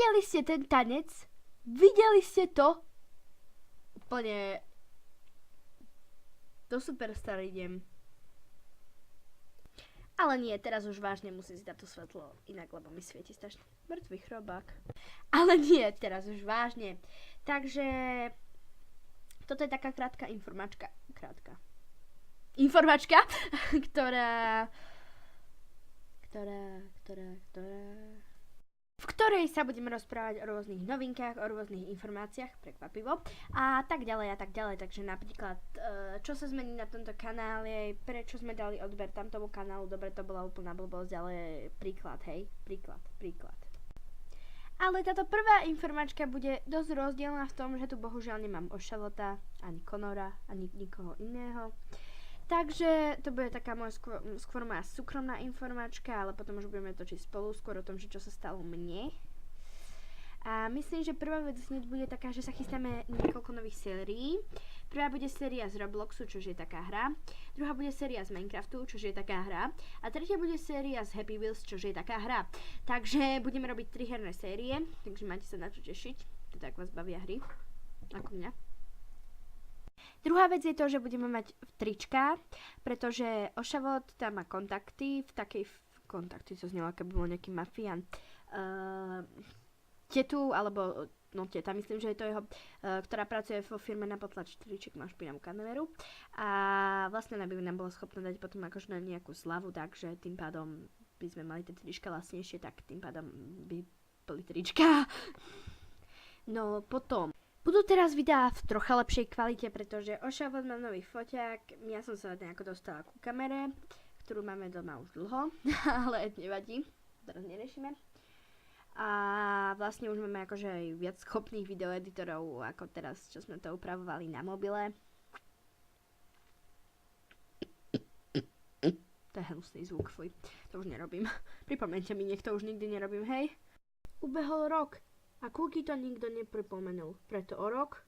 videli ste ten tanec? Videli ste to? Úplne do Superstar idem. Ale nie, teraz už vážne musím si dať to svetlo inak, lebo mi svieti strašne mŕtvý chrobák. Ale nie, teraz už vážne. Takže toto je taká krátka informačka. Informačka, v ktorej sa budeme rozprávať o rôznych novinkách, o rôznych informáciách, prekvapivo, a tak ďalej. Takže napríklad, čo sa zmení na tomto kanále, prečo sme dali odber tamtomu kanálu, dobre, to bola úplná blbosť, ale príklad. Ale táto prvá informačka bude dosť rozdielna v tom, že tu bohužiaľ nemám Ošalota, ani Conora, ani nikoho iného. Takže to bude taká skôr moja súkromná informačka, ale potom už budeme točiť spolu skôr o tom, že čo sa stalo mne. A myslím, že prvá vec hneď bude taká, že sa chystáme niekoľko nových sérií. Prvá bude séria z Robloxu, čo je taká hra. Druhá bude séria z Minecraftu, čo je taká hra. A tretia bude séria z Happy Wheels, čo je taká hra. Takže budeme robiť 3 herné série, takže máte sa na čo tešiť. Teda ak vás bavia hry, ako mňa. Druhá vec je to, že budeme mať trička, pretože Ošavot tam má kontakty, kontakty, to znelo, keby bol nejaký mafián. Tetu, alebo, teta, myslím, že je to jeho, ktorá pracuje vo firme na potlač triček, má špinavú kameru. A vlastne ona by nám bola schopná dať potom akože na nejakú slavu, takže tým pádom by sme mali tie trička lacnejšie, tak tým pádom by boli trička. No potom budú teraz videá v trocha lepšej kvalite, pretože Ošavot má nový foťák, ja som sa nejako dostala ku kamere, ktorú máme doma už dlho, ale nevadí, teraz neriešime. A vlastne už máme akože aj viac schopných videoeditorov, ako teraz, čo sme to upravovali na mobile. To je hnusný zvuk, fuj, to už nerobím. Pripomeňte mi, nech to už nikdy nerobím, hej. Ubehol rok. A Cookie to nikto nepripomenul, preto o rok